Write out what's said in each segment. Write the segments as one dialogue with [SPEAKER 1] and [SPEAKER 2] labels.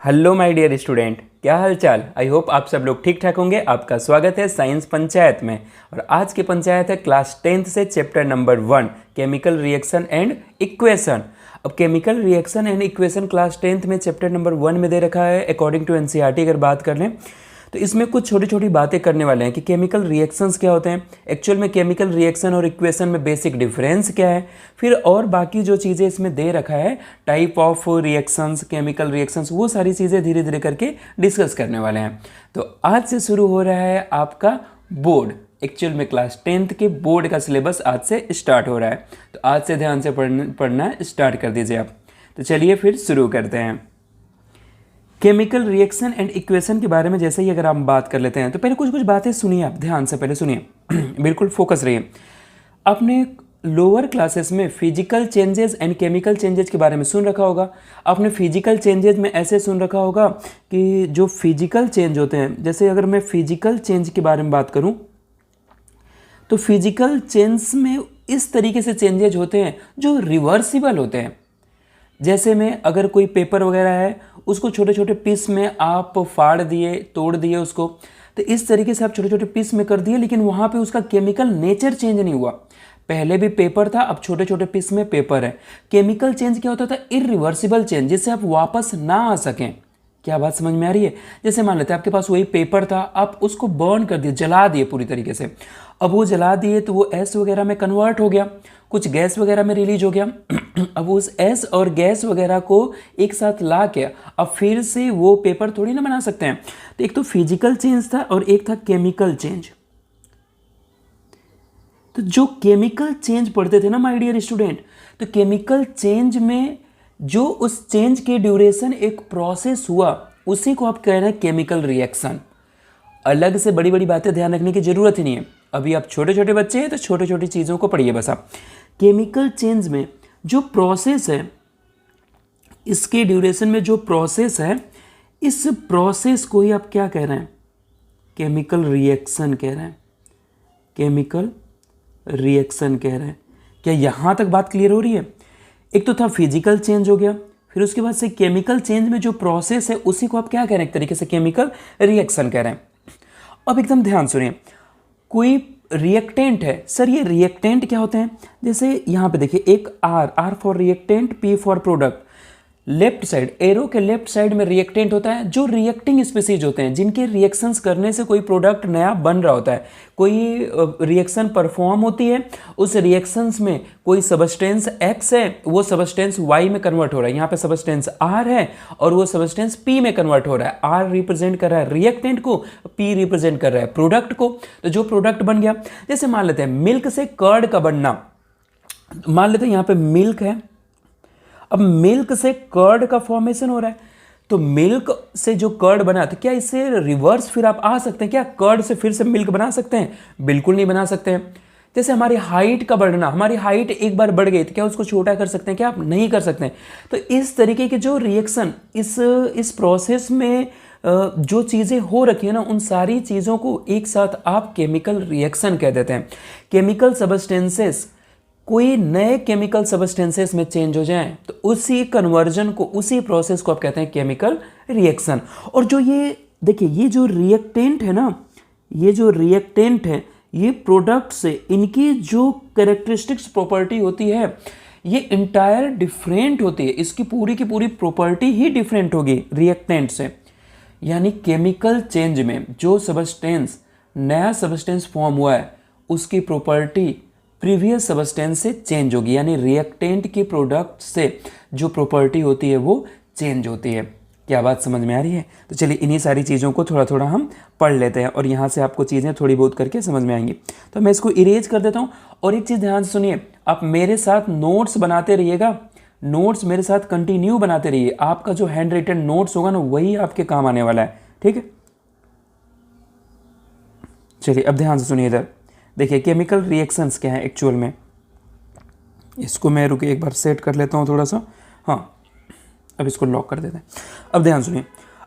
[SPEAKER 1] Hello my dear student, क्या हाल चाल। I hope आप सब लोग ठीक ठाक होंगे। आपका स्वागत है साइंस पंचायत में। और आज की पंचायत है क्लास 10th से chapter number 1 chemical reaction and equation. अब chemical reaction and equation class 10th में चैप्टर नंबर 1 में दे रखा है अकॉर्डिंग टू एनसीईआरटी। अगर बात कर लें तो इसमें कुछ छोटी छोटी बातें करने वाले हैं कि केमिकल रिएक्शंस क्या होते हैं, एक्चुअल में केमिकल रिएक्शन और इक्वेशन में बेसिक डिफरेंस क्या है, फिर और बाकी जो चीज़ें इसमें दे रखा है type of reactions, chemical reactions, वो सारी चीज़ें धीरे धीरे करके डिस्कस करने वाले हैं। तो आज से शुरू हो रहा है आपका बोर्ड, एक्चुअल में क्लास 10th के बोर्ड का सिलेबस आज से स्टार्ट हो रहा है। तो आज से ध्यान से पढ़ना स्टार्ट कर दीजिए आप। तो चलिए फिर शुरू करते हैं। केमिकल रिएक्शन एंड इक्वेशन के बारे में जैसे ही अगर आप बात कर लेते हैं तो पहले कुछ कुछ बातें सुनिए, आप ध्यान से पहले सुनिए बिल्कुल फोकस रहिए। आपने लोअर क्लासेस में physical changes and chemical changes के बारे में सुन रखा होगा। आपने फिजिकल चेंजेस में ऐसे सुन रखा होगा कि जो फिजिकल चेंज होते हैं, जैसे अगर मैं फिजिकल चेंज के बारे में बात करूं तो फिजिकल चेंज में इस तरीके से चेंजेज होते हैं जो रिवर्सिबल होते हैं। जैसे में अगर कोई पेपर वगैरह है उसको छोटे छोटे पीस में आप फाड़ दिए, तोड़ दिए उसको, तो इस तरीके से आप छोटे छोटे पीस में कर दिए, लेकिन वहाँ पे उसका केमिकल नेचर चेंज नहीं हुआ। पहले भी पेपर था, अब छोटे छोटे पीस में पेपर है। केमिकल चेंज क्या होता था? इरिवर्सिबल चेंज, जिससे आप वापस ना आ सकें। क्या बात समझ में आ रही है? जैसे मान लेते हैं आपके पास वही पेपर था, आप उसको बर्न कर दिए, जला दिए पूरी तरीके से। अब वो जला दिए तो वो एस वगैरह में कन्वर्ट हो गया, कुछ गैस वगैरह में रिलीज हो गया। अब उस एस और गैस वगैरह को एक साथ ला के अब फिर से वो पेपर थोड़ी ना बना सकते हैं। तो एक तो फिजिकल चेंज था और एक था केमिकल चेंज। तो जो केमिकल चेंज पढ़ते थे ना माय डियर स्टूडेंट, तो केमिकल चेंज में जो उस चेंज के ड्यूरेशन एक प्रोसेस हुआ, उसी को आप कह रहे हैं केमिकल रिएक्शन। अलग से बड़ी बड़ी बातें ध्यान रखने की जरूरत ही नहीं है। अभी आप छोटे छोटे बच्चे हैं तो छोटी छोटी चीज़ों को पढ़िए बस आप। केमिकल चेंज में जो प्रोसेस है, इसके ड्यूरेशन में जो प्रोसेस है, इस प्रोसेस को ही आप क्या कह रहे हैं? केमिकल रिएक्शन कह रहे हैं। केमिकल रिएक्शन कह रहे हैं। क्या यहाँ तक बात क्लियर हो रही है? एक तो था फिजिकल चेंज हो गया, फिर उसके बाद से केमिकल चेंज में जो प्रोसेस है उसी को आप क्या कह रहे हैं? एक तरीके से केमिकल रिएक्शन कह रहे हैं। अब एकदम ध्यान सुनिए, कोई रिएक्टेंट है, सर ये रिएक्टेंट क्या होते हैं? जैसे यहाँ पे देखिए एक R for reactant, P for product. Left side, arrow के लेफ्ट साइड में रिएक्टेंट होता है जो रिएक्टिंग स्पीसीज होते हैं, जिनके रिएक्शंस करने से कोई प्रोडक्ट नया बन रहा होता है, कोई रिएक्शन परफॉर्म होती है, उस रिएक्शंस में कोई सबस्टेंस एक्स है, वो सबस्टेंस वाई में कन्वर्ट हो रहा है। यहाँ पे सबस्टेंस आर है और वो सबस्टेंस पी में कन्वर्ट हो रहा है। आर रिप्रेजेंट कर रहा है रिएक्टेंट को, पी रिप्रेजेंट कर रहा है प्रोडक्ट को। तो जो प्रोडक्ट बन गया, जैसे मान लेते हैं मिल्क से कर्ड का बनना, मान लेते हैं यहाँ पे मिल्क है, अब मिल्क से कर्ड का फॉर्मेशन हो रहा है, तो मिल्क से जो कर्ड बना, तो क्या इससे रिवर्स फिर आप आ सकते हैं? क्या कर्ड से फिर से मिल्क बना सकते हैं? बिल्कुल नहीं बना सकते हैं। जैसे हमारी हाइट का बढ़ना, हमारी हाइट एक बार बढ़ गई तो क्या उसको छोटा कर सकते हैं? क्या आप नहीं कर सकते हैं। तो इस तरीके के जो रिएक्शन इस प्रोसेस में जो चीज़ें हो रखी है ना, उन सारी चीज़ों को एक साथ आप केमिकल रिएक्शन कह देते हैं। केमिकल सबस्टेंसेस कोई नए केमिकल सबस्टेंसेस में चेंज हो जाएं तो उसी कन्वर्जन को, उसी प्रोसेस को आप कहते हैं केमिकल रिएक्शन। और जो ये देखिए, ये जो रिएक्टेंट है ना, ये जो रिएक्टेंट है, ये प्रोडक्ट से इनकी जो कैरेक्टरिस्टिक्स प्रॉपर्टी होती है ये इंटायर डिफरेंट होती है। इसकी पूरी की पूरी प्रॉपर्टी ही डिफरेंट होगी रिएक्टेंट से। यानी केमिकल चेंज में जो सबस्टेंस, नया सबस्टेंस फॉर्म हुआ है, उसकी प्रॉपर्टी प्रीवियस सबस्टेंस से चेंज होगी। यानी रिएक्टेंट की प्रोडक्ट से जो प्रॉपर्टी होती है वो चेंज होती है। क्या बात समझ में आ रही है? तो चलिए इन्हीं सारी चीज़ों को थोड़ा थोड़ा हम पढ़ लेते हैं और यहाँ से आपको चीज़ें थोड़ी बहुत करके समझ में आएंगी। तो मैं इसको इरेज कर देता हूँ। और एक चीज़ ध्यान से सुनिए, आप मेरे साथ नोट्स बनाते रहिएगा, नोट्स मेरे साथ कंटिन्यू बनाते रहिए। आपका जो हैंड रिटन नोट्स होगा ना, वही आपके काम आने वाला है, ठीक है? चलिए अब ध्यान से सुनिए इधर देखिए, केमिकल रिएक्शंस क्या है एक्चुअल में। इसको मैं रुके एक बार सेट कर लेता हूँ थोड़ा सा। हाँ, अब इसको लॉक कर देते हैं। अब ध्यान सुनिए,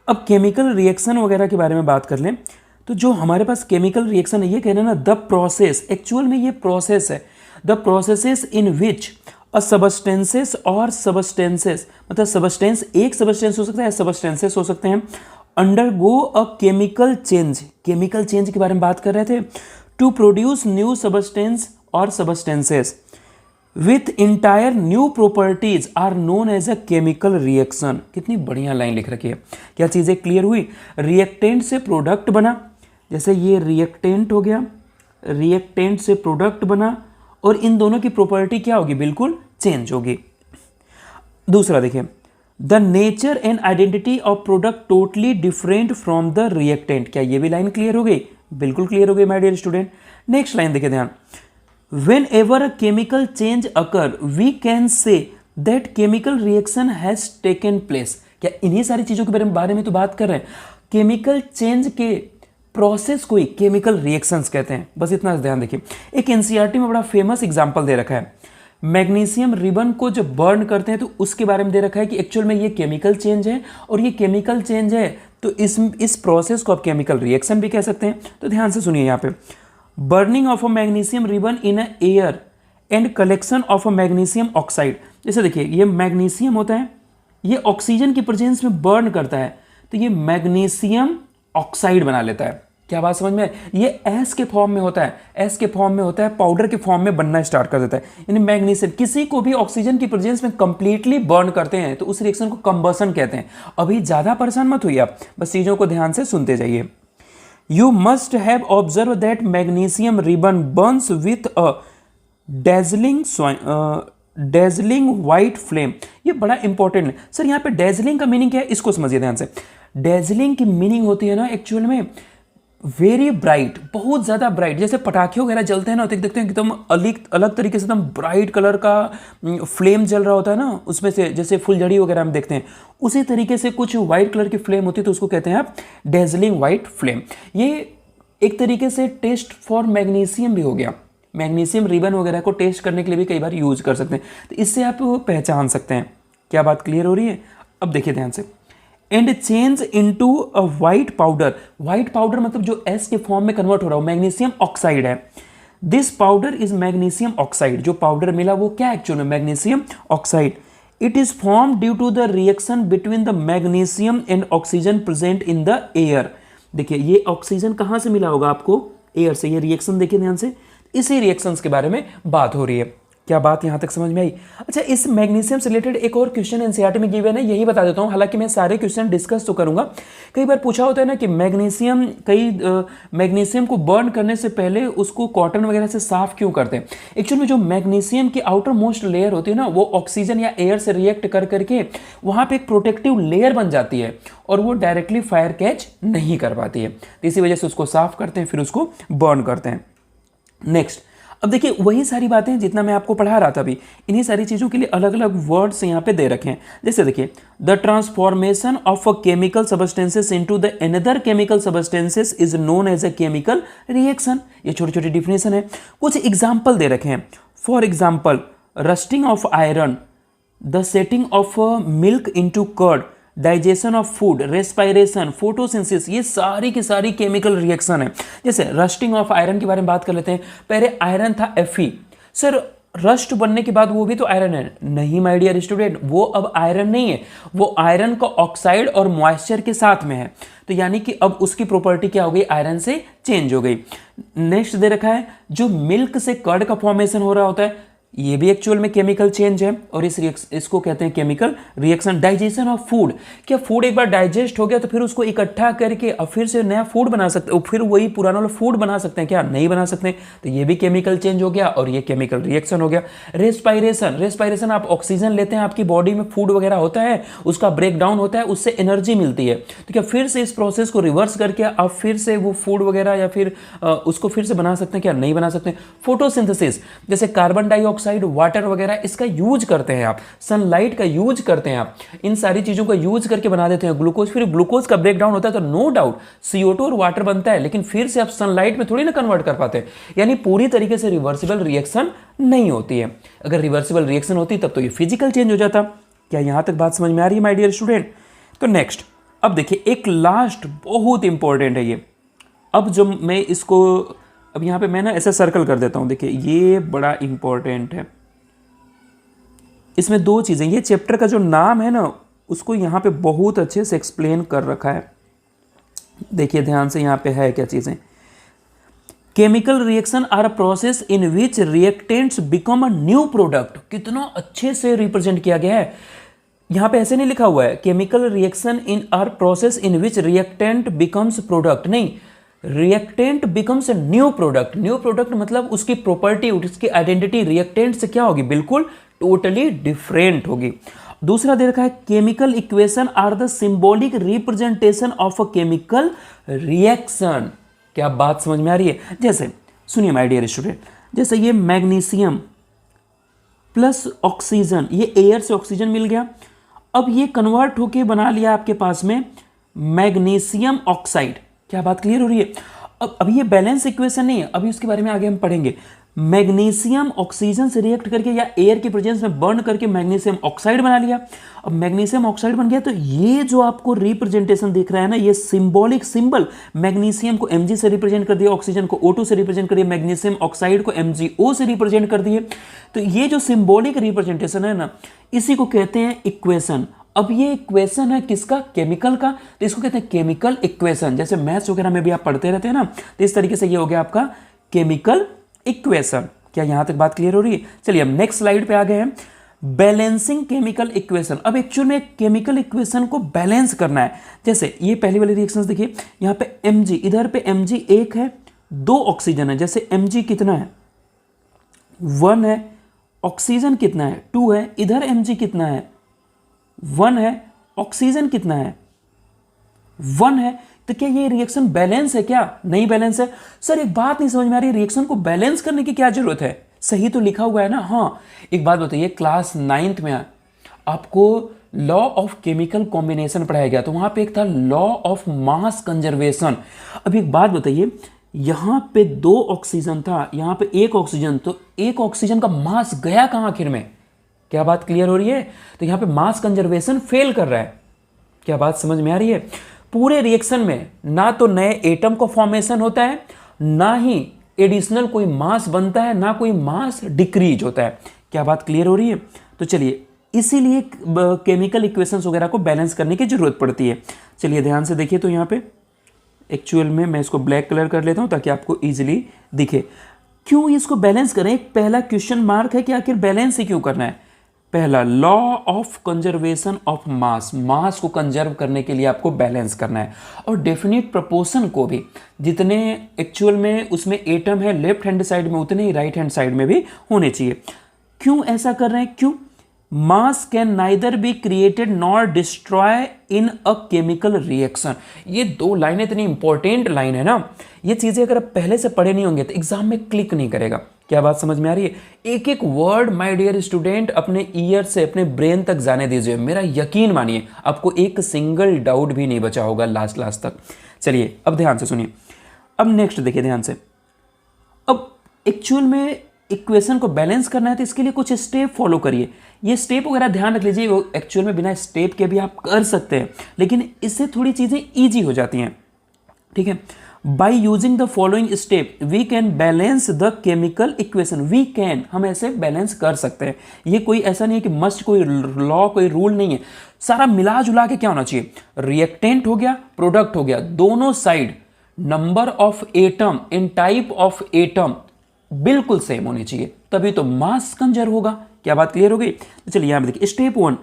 [SPEAKER 1] अब केमिकल रिएक्शन वगैरह के बारे में बात कर लें तो जो हमारे पास केमिकल रिएक्शन है, ये कह रहे हैं ना द प्रोसेस, एक्चुअल में ये प्रोसेस है, the processes in which a substances और सबस्टेंसेस, मतलब सबस्टेंस एक सबस्टेंस हो सकता है, सबस्टेंसेस हो सकते हैं, undergo a chemical change, chemical change के बारे में बात कर रहे थे, टू प्रोड्यूस न्यू सबस्टेंस और substances with entire new properties are known as a chemical reaction. कितनी बढ़िया लाइन लिख रखी है। क्या चीज़ें क्लियर हुई? रिएक्टेंट से प्रोडक्ट बना, जैसे ये रिएक्टेंट हो गया, रिएक्टेंट से प्रोडक्ट बना, और इन दोनों की प्रॉपर्टी क्या होगी? बिल्कुल चेंज होगी। दूसरा देखिए, the nature and identity of product totally different from the reactant. क्या ये भी लाइन क्लियर हो गई? बिल्कुल क्लियर हो गई my dear student. Next line देखिए ध्यान, whenever a chemical change occur we can say that chemical reaction has taken place. क्या इन्हीं सारी चीजों के बारे में तो बात कर रहे हैं। केमिकल चेंज के प्रोसेस को ही केमिकल रिएक्शंस कहते हैं। बस इतना ध्यान देखिए। एक एनसीईआरटी में बड़ा फेमस एग्जांपल दे रखा है, मैग्नीशियम रिबन को जब बर्न करते हैं तो उसके बारे में दे रखा है कि एक्चुअल में ये केमिकल चेंज है, और ये केमिकल चेंज है तो इस प्रोसेस को आप केमिकल रिएक्शन भी कह सकते हैं। तो ध्यान से सुनिए यहाँ पे, burning of a magnesium ribbon in a air and collection of a magnesium oxide. जैसे देखिए ये मैग्नीशियम होता है, ये ऑक्सीजन की प्रेजेंस में बर्न करता है तो ये मैग्नीशियम ऑक्साइड बना लेता है। क्या बात समझ में? ये एस के फॉर्म में होता है, एस के फॉर्म में होता है, पाउडर के फॉर्म में बनना स्टार्ट कर देता है। यानी मैग्नीशियम किसी को भी ऑक्सीजन की प्रेजेंस में कंप्लीटली बर्न करते हैं तो उस रिएक्शन को कंबसन कहते हैं। अभी ज्यादा परेशान मत होइए आप, बस चीजों को ध्यान से सुनते जाइए। You must have observe that magnesium ribbon Burns with a dazzling white flame. ये बड़ा इंपॉर्टेंट है सर। यहाँ पे डेजलिंग का मीनिंग क्या है इसको समझिए ध्यान से। डेजलिंग की मीनिंग होती है ना एक्चुअल में वेरी ब्राइट, बहुत ज्यादा ब्राइट। जैसे पटाखे वगैरह जलते हैं ना तो देखते हैं एकदम अलग तरीके से एकदम ब्राइट कलर का फ्लेम जल रहा होता है ना उसमें से, जैसे फुलझड़ी वगैरह हम देखते हैं उसी तरीके से कुछ व्हाइट कलर की फ्लेम होती है तो उसको कहते हैं आप डेजलिंग व्हाइट फ्लेम। ये एक तरीके से टेस्ट फॉर मैग्नीशियम भी हो गया। मैग्नीशियम रिबन वगैरह को टेस्ट करने के लिए भी कई बार यूज कर सकते हैं, तो इससे आप पहचान सकते हैं। क्या बात क्लियर हो रही है? अब देखिए ध्यान से, and change into a white powder. White powder मतलब जो एस के फॉर्म में कन्वर्ट हो रहा हो, मैग्नीशियम ऑक्साइड है। This powder is magnesium oxide. जो पाउडर मिला वो क्या एक्चुअल में? Magnesium oxide. It is form due to the reaction between the magnesium and oxygen present in the air. देखिए ये ऑक्सीजन कहां से मिला होगा आपको? एयर से। ये रिएक्शन देखिए ध्यान से, इसी रिएक्शंस के बारे में बात हो रही है। क्या बात यहां तक समझ में आई? अच्छा, इस मैग्नीशियम से रिलेटेड एक और क्वेश्चन एनसीईआरटी में गिवन है, यही बता देता हूं। हालांकि मैं सारे क्वेश्चन डिस्कस तो करूंगा। कई बार पूछा होता है ना कि मैग्नीशियम को बर्न करने से पहले उसको कॉटन वगैरह से साफ क्यों करते हैं। एक्चुअल में जो मैग्नीशियम की आउटर मोस्ट लेयर होती है ना वो ऑक्सीजन या एयर से रिएक्ट कर करके वहां पे एक प्रोटेक्टिव लेयर बन जाती है और वो डायरेक्टली फायर कैच नहीं कर पाती है, तो इसी वजह से उसको साफ करते हैं फिर उसको बर्न करते हैं। नेक्स्ट, अब देखिए वही सारी बातें जितना मैं आपको पढ़ा रहा था अभी, इन्हीं सारी चीज़ों के लिए अलग अलग वर्ड्स यहाँ पे दे रखे हैं। जैसे देखिए, the transformation of a chemical substances into the another chemical substances is known as a chemical reaction. ये छोटी छोटी डिफिनेशन है। कुछ एग्जाम्पल दे रखे हैं। For example, rusting of iron, the setting of milk into curd, digestion of food, respiration, photosynthesis, ये सारी की सारी केमिकल रिएक्शन है। जैसे रस्टिंग ऑफ आयरन के बारे में बात कर लेते हैं। पहले आयरन था Fe। सर रस्ट बनने के बाद वो भी तो आयरन है? नहीं माय डियर स्टूडेंट, वो अब आयरन नहीं है, वो आयरन का ऑक्साइड और मॉइस्चर के साथ में है। तो यानी कि अब उसकी प्रॉपर्टी क्या हो गई? आयरन से चेंज हो गई। नेक्स्ट दे रखा है, जो मिल्क से कर्ड का फॉर्मेशन हो रहा होता है, ये भी एक्चुअल में केमिकल चेंज है और इसको कहते हैं chemical reaction. Digestion of food, क्या फूड एक बार डाइजेस्ट हो गया तो फिर उसको इकट्ठा करके अब फिर से नया फूड बना सकते, फिर वही पुराना वाला फूड बना सकते हैं क्या? नहीं बना सकते, तो ये भी केमिकल चेंज हो गया और ये केमिकल रिएक्शन हो गया। रेस्पायरेशन, रेस्पायरेशन आप ऑक्सीजन लेते हैं, आपकी बॉडी में फूड वगैरह होता है, उसका ब्रेक डाउन होता है, उससे एनर्जी मिलती है, तो क्या फिर से इस प्रोसेस को रिवर्स करके आप फिर से वो फूड वगैरह या फिर उसको फिर से बना सकते हैं क्या? नहीं बना सकते। फोटोसिंथेसिस, जैसे कार्बन डाइऑक्साइड, वाटर वगैरह इसका यूज करते हैं आप, सनलाइट का यूज करते हैं आप, इन सारी चीजों का यूज करके बना देते हैं ग्लूकोज। फिर ग्लूकोज का ब्रेक डाउन होता है तो नो डाउट CO2 और वाटर बनता है, लेकिन फिर से आप सनलाइट में थोड़ी ना कन्वर्ट कर पाते। यानी पूरी तरीके से रिवर्सिबल रिएक्शन नहीं होती है। अगर रिवर्सिबल रिएक्शन होती तब तो ये फिजिकल चेंज हो जाता। क्या यहां तक बात समझ में आ रही है माय डियर स्टूडेंट? तो नेक्स्ट, अब देखिए एक लास्ट बहुत इंपॉर्टेंट है ये। अब जब मैं इसको अब यहां पे मैं ना ऐसा सर्कल कर देता हूं, देखिए ये बड़ा इंपॉर्टेंट है। इसमें दो चीज़ें, ये चैप्टर का जो नाम है ना उसको यहाँ पे बहुत अच्छे से एक्सप्लेन कर रखा है। देखिए ध्यान से, यहाँ पे है क्या चीज़ें। Chemical reaction are a process in which reactants become a new product. कितना अच्छे से रिप्रेजेंट किया गया है। यहाँ पे ऐसे नहीं लिखा हुआ है chemical reaction in are process in which reactant becomes product, नहीं, reactant becomes a new product. New product मतलब उसकी प्रॉपर्टी, उसकी आइडेंटिटी रिएक्टेंट से क्या होगी, बिल्कुल टोटली डिफरेंट होगी। दूसरा दे रखा है chemical equation are the symbolic representation of a chemical reaction. क्या बात समझ में आ रही है? जैसे सुनिए माय डियर स्टूडेंट, जैसे ये मैग्नीशियम प्लस ऑक्सीजन, ये एयर से ऑक्सीजन मिल गया, अब ये कन्वर्ट होके बना लिया आपके पास में मैग्नीशियम ऑक्साइड। क्या बात क्लियर हो रही है? अब ये बैलेंस इक्वेशन नहीं है, अभी उसके बारे में आगे हम पढ़ेंगे। मैग्नीशियम ऑक्सीजन से रिएक्ट करके या एयर के प्रेजेंस में बर्न करके मैग्नीशियम ऑक्साइड बना लिया। अब मैग्नीशियम ऑक्साइड बन गया तो ये जो आपको रिप्रेजेंटेशन दिख रहा है ना, ये सिंबॉलिक सिंबल, मैग्नीशियम को Mg से रिप्रेजेंट कर दिया, ऑक्सीजन को O2 से रिप्रेजेंट कर दिया, मैग्नीशियम ऑक्साइड को MgO से रिप्रेजेंट कर दिए। तो ये जो सिंबॉलिक रिप्रेजेंटेशन है ना, इसी को कहते हैं इक्वेशन। अब ये इक्वेशन है किसका, केमिकल का, तो इसको कहते हैं केमिकल इक्वेशन। जैसे मैथ्स वगैरह में भी आप पढ़ते रहते हैं ना, तो इस तरीके से ये हो गया आपका केमिकल इक्वेशन। क्या यहां तक बात क्लियर हो रही है? चलिए अब नेक्स्ट स्लाइड पे आ गए हैं, बैलेंसिंग केमिकल इक्वेशन। अब एक्चुअल में केमिकल इक्वेशन को बैलेंस करना है। जैसे ये पहली वाली रिएक्शंस देखिए, यहां पे Mg, इधर पे Mg एक है, दो ऑक्सीजन है। जैसे Mg कितना है, 1 है, ऑक्सीजन कितना है, 2 है, इधर Mg कितना है, 1 है, ऑक्सीजन कितना है, 1 है। तो क्या ये रिएक्शन बैलेंस है? क्या नहीं बैलेंस है? सर एक बात नहीं समझ में आ रही, रिएक्शन को बैलेंस करने की क्या जरूरत है? सही तो लिखा हुआ है ना। हाँ, एक बात बताइए, क्लास 9th में आपको लॉ ऑफ केमिकल कॉम्बिनेशन पढ़ाया गया, तो वहां पे एक था लॉ ऑफ मास कंजर्वेशन। अब एक बात बताइए, यहां पे 2 ऑक्सीजन था, यहां पे 1 ऑक्सीजन, तो 1 ऑक्सीजन का मास गया कहां आखिर में? क्या बात क्लियर हो रही है? तो यहां पे मास कंजर्वेशन फेल कर रहा है। क्या बात समझ में आ रही है? पूरे रिएक्शन में ना तो नए एटम का फॉर्मेशन होता है, ना ही एडिशनल कोई मास बनता है, ना कोई मास डिक्रीज होता है। क्या बात क्लियर हो रही है? तो चलिए, इसीलिए केमिकल इक्वेशंस वगैरह को बैलेंस करने की जरूरत पड़ती है। चलिए ध्यान से देखिए, तो यहाँ पे एक्चुअल में मैं इसको ब्लैक कलर कर लेता हूँ ताकि आपको ईजिली दिखे। क्यों इसको बैलेंस करें? एक पहला क्वेश्चन मार्क है कि आखिर बैलेंस ही क्यों करना है। पहला, law of conservation of mass, mass को कंजर्व करने के लिए आपको बैलेंस करना है। और डेफिनेट प्रोपोर्शन को भी, जितने एक्चुअल में उसमें एटम है लेफ्ट हैंड साइड में, उतने ही राइट हैंड साइड में भी होने चाहिए। क्यों ऐसा कर रहे हैं? क्यों? मास can neither be created nor destroy in a chemical reaction. ये 2 लाइनें इतनी इंपॉर्टेंट लाइन है ना, ये चीजें अगर आप पहले से पढ़े नहीं होंगे तो एग्जाम में क्लिक नहीं करेगा। क्या बात समझ में आ रही है? एक एक वर्ड माय डियर स्टूडेंट अपने ईयर से अपने ब्रेन तक जाने दीजिए, मेरा यकीन मानिए आपको एक सिंगल डाउट भी नहीं बचा होगा लास्ट तक। चलिए अब ध्यान से सुनिए, अब नेक्स्ट देखिए ध्यान से। अब एक्चुअल में इक्वेशन को बैलेंस करना है तो इसके लिए कुछ स्टेप फॉलो करिए। ये स्टेप वगैरह ध्यान रख लीजिए, वो एक्चुअल में बिना स्टेप के भी आप कर सकते हैं, लेकिन इससे थोड़ी चीजें ईजी हो जाती हैं। ठीक है, by using the following step we can balance the chemical equation. We can, हम ऐसे बैलेंस कर सकते हैं। ये कोई ऐसा नहीं है कि मस्ट, कोई लॉ, कोई रूल नहीं है। सारा मिला जुला के क्या होना चाहिए, रिएक्टेंट हो गया, प्रोडक्ट हो गया, दोनों side number of atom in type of atom बिल्कुल सेम होनी चाहिए, तभी तो मास कंजर्व होगा। क्या बात क्लियर हो गई? तो चलिए यहां पे देखिए, step 1,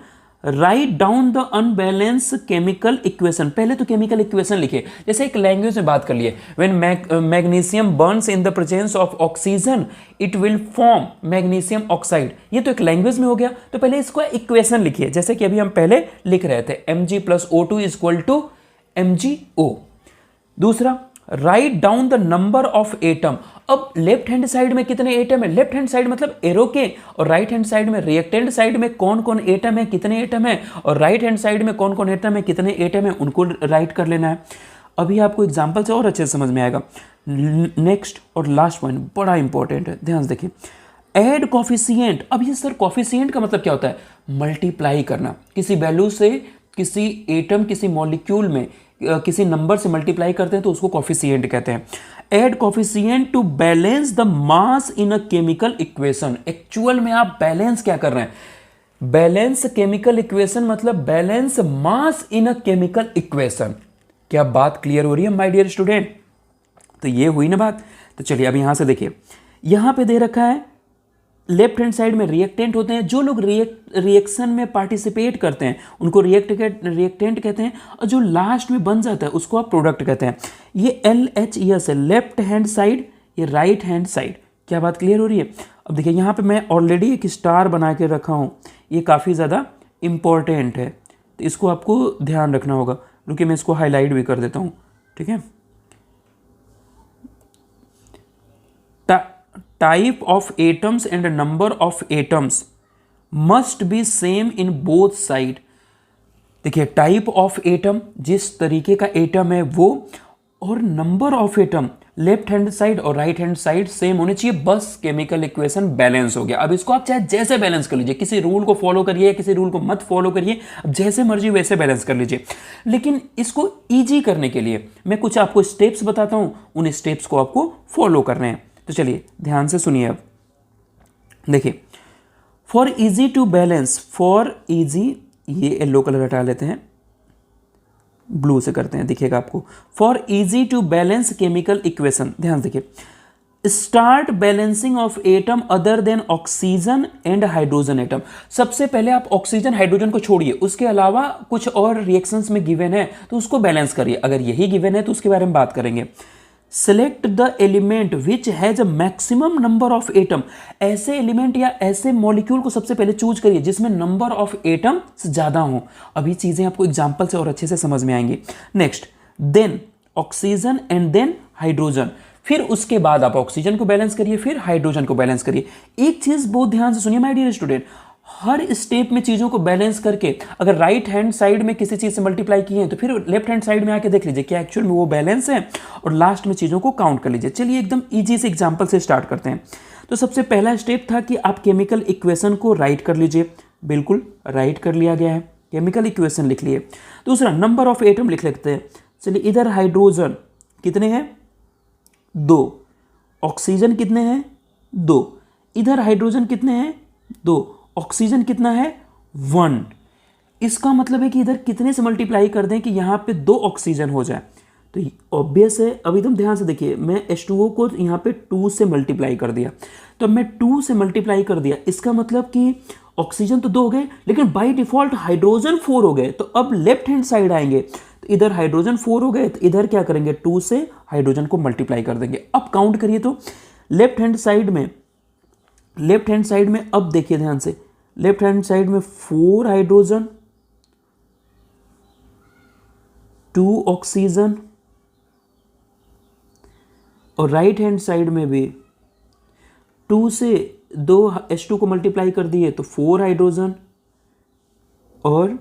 [SPEAKER 1] write down the unbalance chemical equation. पहले तो केमिकल इक्वेशन लिखिए, जैसे एक लैंग्वेज में बात कर लिए, when magnesium Burns in the presence of oxygen it will form magnesium oxide. ये तो एक लैंग्वेज में हो गया, तो पहले इसको इक्वेशन लिखिए, जैसे कि अभी हम पहले लिख रहे थे, Mg + O2 = MgO। दूसरा, write down the number of atom. अब लेफ्ट हैंड साइड में कितने एटम है, लेफ्ट हैंड साइड मतलब एरो के, और राइट हैंड साइड में, रिएक्टेंट साइड में कौन कौन एटम है, कितने एटम है, और राइट हैंड साइड में कौन कौन एटम है, कितने एटम है, उनको राइट कर लेना है। अभी आपको एग्जांपल से और अच्छे से समझ में आएगा। नेक्स्ट और लास्ट पॉइंट बड़ा इंपॉर्टेंट है, ध्यान से देखिए, एड कॉफिशिएंट। अब ये सर कॉफिशिएंट का मतलब क्या होता है, मल्टीप्लाई करना, किसी वैल्यू से किसी एटम, किसी मॉलिक्यूल में किसी नंबर से मल्टीप्लाई करते हैं तो उसको कॉफिशिएंट कहते हैं। Add coefficient to balance the mass in a chemical equation. Actual में आप बैलेंस क्या कर रहे हैं, बैलेंस केमिकल इक्वेशन मतलब balance mass in a chemical equation. क्या बात क्लियर हो रही है माय डियर स्टूडेंट? तो ये हुई ना बात। तो चलिए अब यहां से देखिए, यहां पे दे रखा है लेफ्ट हैंड साइड में रिएक्टेंट होते हैं, जो लोग रिएक्शन में पार्टिसिपेट करते हैं उनको रिएक्टेंट कहते हैं, और जो लास्ट में बन जाता है उसको आप प्रोडक्ट कहते हैं। ये LHES है, लेफ्ट हैंड साइड, ये राइट हैंड साइड। क्या बात क्लियर हो रही है? अब देखिए यहाँ पे मैं ऑलरेडी एक स्टार बना के रखा हूँ, ये काफ़ी ज़्यादा इंपॉर्टेंट है, तो इसको आपको ध्यान रखना होगा। रुकिए मैं इसको हाईलाइट भी कर देता हूँ, ठीक है। Type of atoms and number of atoms must be same in both side. देखिए टाइप ऑफ एटम, जिस तरीके का एटम है वो, और number of atom left hand side और राइट हैंड साइड सेम होने चाहिए, बस केमिकल इक्वेशन बैलेंस हो गया। अब इसको आप चाहे जैसे बैलेंस कर लीजिए, किसी रूल को फॉलो करिए, किसी रूल को मत फॉलो करिए, अब जैसे मर्जी वैसे बैलेंस कर लीजिए। लेकिन इसको ईजी करने के लिए मैं कुछ आपको स्टेप्स बताता हूं, उन स्टेप्स को आपको फॉलो करने हैं। तो चलिए ध्यान से सुनिए। अब देखिए, for easy to balance, for easy, ये येलो कलर हटा लेते हैं, ब्लू से करते हैं, दिखेगा आपको। For easy to balance chemical equation, ध्यान देखिए, start balancing of atom other than oxygen and hydrogen atom. सबसे पहले आप ऑक्सीजन हाइड्रोजन को छोड़िए, उसके अलावा कुछ और रिएक्शंस में गिवन है तो उसको बैलेंस करिए। अगर यही गिवन है तो उसके बारे में बात करेंगे। Select the element which has a maximum number of atom. ऐसे एलिमेंट या ऐसे मॉलिक्यूल को सबसे पहले चूज करिए जिसमें नंबर ऑफ एटम ज्यादा हो। अभी चीजें आपको एग्जांपल से और अच्छे से समझ में आएंगी। Next, then oxygen and then hydrogen. फिर उसके बाद आप ऑक्सीजन को बैलेंस करिए, फिर हाइड्रोजन को बैलेंस करिए। एक चीज बहुत ध्यान से सुनिए माय डियर स्टूडेंट, हर स्टेप में चीजों को बैलेंस करके, अगर राइट हैंड साइड में किसी चीज से मल्टीप्लाई किए हैं तो फिर लेफ्ट हैंड साइड में आके देख लीजिए क्या एक्चुअल में वो बैलेंस है, और लास्ट में चीजों को काउंट कर लीजिए। चलिए एकदम इजी से एग्जांपल से स्टार्ट करते हैं। तो सबसे पहला स्टेप था कि आप केमिकल इक्वेशन को राइट कर लीजिए। बिल्कुल राइट कर लिया गया है, केमिकल इक्वेशन लिख लिए। दूसरा, नंबर ऑफ एटम लिख लेते हैं। चलिए, इधर हाइड्रोजन कितने हैं? 2। ऑक्सीजन कितने हैं? 2। इधर हाइड्रोजन कितने हैं? 2। ऑक्सीजन कितना है? 1। इसका मतलब है कि इधर कितने से मल्टीप्लाई कर दें कि यहां पे 2 ऑक्सीजन हो जाए। तो ऑब्वियस है। अब एकदम ध्यान से देखिए, मैं H2O को यहां पे 2 से मल्टीप्लाई कर दिया, तो मैं 2 से मल्टीप्लाई कर दिया, इसका मतलब कि ऑक्सीजन तो 2 हो गए, लेकिन बाय डिफॉल्ट हाइड्रोजन 4 हो गए। तो अब लेफ्ट हैंड साइड आएंगे तो इधर हाइड्रोजन 4 हो गए, तो इधर क्या करेंगे? 2 से हाइड्रोजन को मल्टीप्लाई कर देंगे। अब काउंट करिए तो लेफ्ट हैंड साइड में अब देखिए ध्यान से, लेफ्ट हैंड साइड में 4 हाइड्रोजन, 2 ऑक्सीजन, और राइट हैंड साइड में भी 2 से 2 H2 को मल्टीप्लाई कर दिए तो 4 हाइड्रोजन, और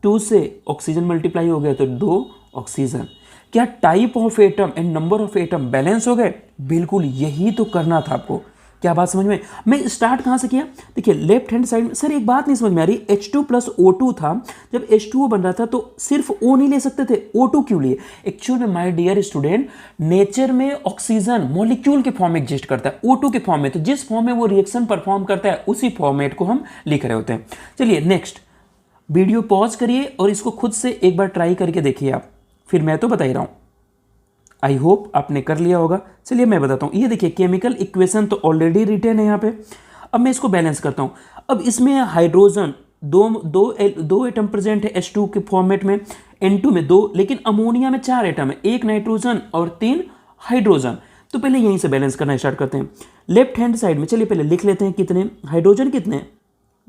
[SPEAKER 1] 2 से ऑक्सीजन मल्टीप्लाई हो गया तो 2 ऑक्सीजन। क्या type of atom and number of atom balance हो गए? बिल्कुल, यही तो करना था आपको। क्या बात समझ में? मैं स्टार्ट कहां से किया? देखिए लेफ्ट हैंड साइड में, सर एक बात नहीं समझ में आ रही, H2 प्लस O2 था, जब H2O बन रहा था तो सिर्फ O नहीं ले सकते थे, O2 क्यों लिए? एक्चुअल में माय डियर स्टूडेंट, नेचर में ऑक्सीजन मॉलिक्यूल के फॉर्म में एग्जिस्ट करता है, O2 के फॉर्म में, तो जिस फॉर्म में वो रिएक्शन परफॉर्म करता है उसी फॉर्मेट को हम लिख रहे होते हैं। चलिए नेक्स्ट, वीडियो पॉज करिए और इसको खुद से एक बार ट्राई करके देखिए आप, फिर मैं तो बता ही रहा हूं। आई होप आपने कर लिया होगा। चलिए मैं बताता हूं। ये देखिए केमिकल इक्वेशन तो ऑलरेडी रिटेन है यहाँ पे। अब मैं इसको बैलेंस करता हूं। अब इसमें हाइड्रोजन दो एटम प्रेजेंट है H2 के फॉर्मेट में, N2 में 2, लेकिन अमोनिया में 4 एटम है, 1 नाइट्रोजन और 3 हाइड्रोजन। तो पहले यहीं से बैलेंस करना स्टार्ट करते हैं। लेफ्ट हैंड साइड में चलिए पहले लिख लेते हैं कितने हाइड्रोजन, कितने?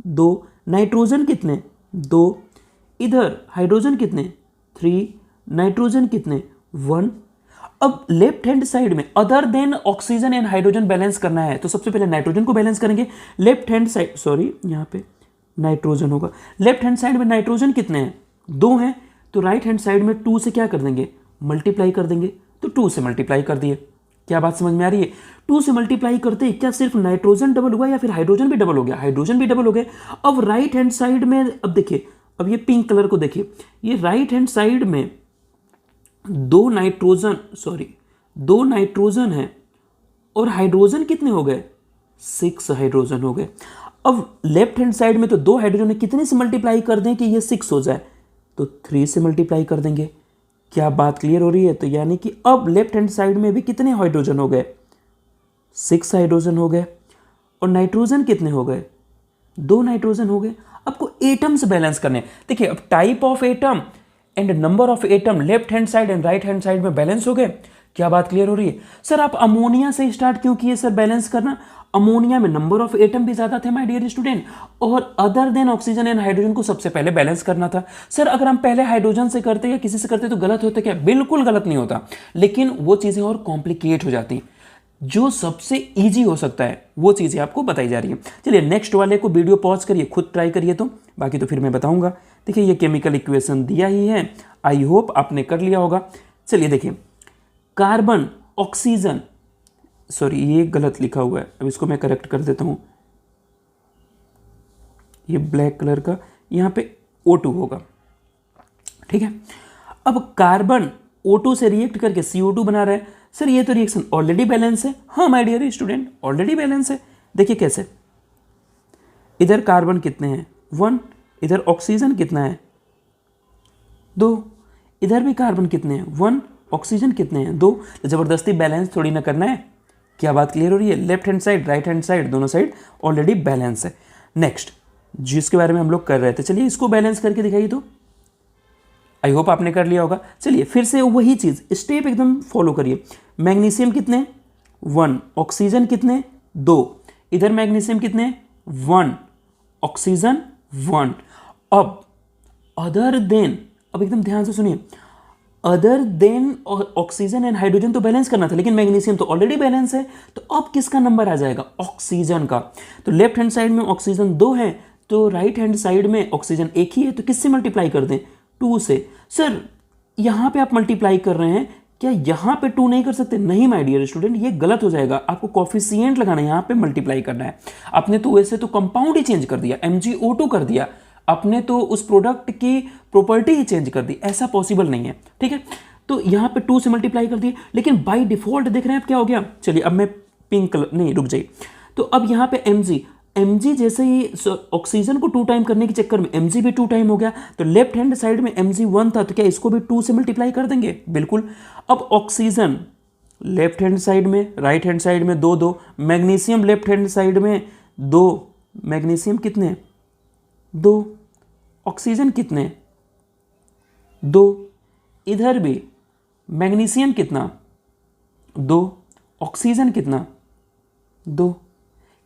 [SPEAKER 1] 2। नाइट्रोजन कितने? 2। इधर हाइड्रोजन कितने? 3। नाइट्रोजन कितने? 1। अब लेफ्ट हैंड साइड में other than oxygen and hydrogen balance करना है, तो सबसे पहले नाइट्रोजन को बैलेंस करेंगे। लेफ्ट हैंड साइड, सॉरी यहाँ पे नाइट्रोजन होगा। लेफ्ट हैंड साइड में नाइट्रोजन कितने हैं? 2 हैं, तो राइट हैंड साइड में 2 से क्या कर देंगे? मल्टीप्लाई कर देंगे, तो 2 से मल्टीप्लाई कर दिए। क्या बात समझ में आ रही है? 2 से मल्टीप्लाई करते क्या सिर्फ नाइट्रोजन डबल हुआ या फिर हाइड्रोजन भी डबल हो गया? हाइड्रोजन भी डबल हो गए। अब राइट हैंड साइड में, अब देखिए, अब ये पिंक कलर को देखिए, ये राइट हैंड साइड में 2 नाइट्रोजन है, और हाइड्रोजन कितने हो गए? 6 हाइड्रोजन हो गए। अब लेफ्ट हैंड साइड में तो 2 हाइड्रोजन है, कितने से मल्टीप्लाई कर दें कि ये 6 हो जाए, तो 3 से मल्टीप्लाई कर देंगे। क्या बात क्लियर हो रही है? तो यानी कि अब लेफ्ट हैंड साइड में भी कितने हाइड्रोजन हो गए, 6 हाइड्रोजन हो गए। और नाइट्रोजन कितने हो गए, 2 नाइट्रोजन हो गए। आपको एटम्स बैलेंस करने, देखिए अब type of atom and number of atom left hand side and right hand side में बैलेंस हो गए। क्या बात क्लियर हो रही है? सर आप अमोनिया से स्टार्ट क्यों किए सर बैलेंस करना? अमोनिया में नंबर ऑफ एटम भी ज्यादा थे माय डियर स्टूडेंट, और other than oxygen and hydrogen को सबसे पहले बैलेंस करना था। सर अगर हम पहले हाइड्रोजन से करते या किसी से करते तो गलत होता क्या? बिल्कुल गलत नहीं होता, लेकिन वो चीजें और कॉम्प्लिकेट हो जाती। जो सबसे इजी हो सकता है वो चीजें आपको बताई जा रही है। चलिए नेक्स्ट वाले को वीडियो पॉज करिए, खुद ट्राई करिए, तो बाकी तो फिर मैं बताऊंगा। देखिए ये केमिकल इक्वेशन दिया ही है, आई होप आपने कर लिया होगा। चलिए देखिए, कार्बन ऑक्सीजन, सॉरी ये गलत लिखा हुआ है, अब इसको मैं करेक्ट कर देता हूं। ये ब्लैक कलर का यहां पे O2 होगा, ठीक है। अब कार्बन O2 से रिएक्ट करके CO2 बना रहा है। सर ये तो रिएक्शन ऑलरेडी बैलेंस है। हाँ my dear student, already balance है। देखिए कैसे, इधर कार्बन कितने हैं, 1, इधर ऑक्सीजन कितना है, 2, इधर भी कार्बन कितने हैं, 1, ऑक्सीजन कितने हैं, 2। तो जबरदस्ती बैलेंस थोड़ी ना करना है। क्या बात क्लियर हो रही है? Left hand side right hand side दोनों साइड ऑलरेडी बैलेंस है। नेक्स्ट जिसके बारे में हम लोग कर रहे थे, चलिए इसको बैलेंस करके दिखाइए, तो आई होप आपने कर लिया होगा। चलिए फिर से वही चीज स्टेप एकदम फॉलो करिए। मैग्नीशियम कितने, 1, ऑक्सीजन कितने, 2, इधर मैग्नीशियम कितने, 1, ऑक्सीजन 1। अब अदर देन, अब एकदम ध्यान से सुनिए, other than oxygen and hydrogen तो बैलेंस करना था, लेकिन मैग्नीशियम तो ऑलरेडी बैलेंस है, तो अब किसका नंबर आ जाएगा, ऑक्सीजन का। तो लेफ्ट हैंड साइड में ऑक्सीजन 2 है, तो राइट हैंड साइड में ऑक्सीजन 1 ही है, तो किससे मल्टीप्लाई कर दें, 2 से। सर यहां पे आप मल्टीप्लाई कर रहे हैं, क्या यहां पे 2 नहीं कर सकते? नहीं माय डियर स्टूडेंट, ये गलत हो जाएगा। आपको कोफिशिएंट लगाना है, यहां पे मल्टीप्लाई करना है। आपने तो वैसे तो कंपाउंड ही चेंज कर दिया, MgO2 कर दिया, आपने तो उस प्रोडक्ट की प्रॉपर्टी ही चेंज कर दी, ऐसा पॉसिबल नहीं है, ठीक है। तो यहां पे 2 से मल्टीप्लाई कर दिए, लेकिन बाय डिफॉल्ट देख रहे हैं अब क्या हो गया। चलिए अब मैं पिंक कलर, नहीं रुक जाइए, तो अब यहां पे mg जैसे ही ऑक्सीजन को 2 टाइम करने के चक्कर में mg भी 2 टाइम हो गया, तो लेफ्ट हैंड साइड में mg 1 था, तो क्या इसको भी 2 से मल्टीप्लाई कर देंगे? बिल्कुल। अब ऑक्सीजन लेफ्ट हैंड साइड में, राइट हैंड साइड में 2, मैग्नीशियम लेफ्ट हैंड साइड में 2, मैग्नीशियम कितने, 2, ऑक्सीजन कितने, 2, इधर भी मैग्नीशियम कितना, 2, ऑक्सीजन कितना, 2।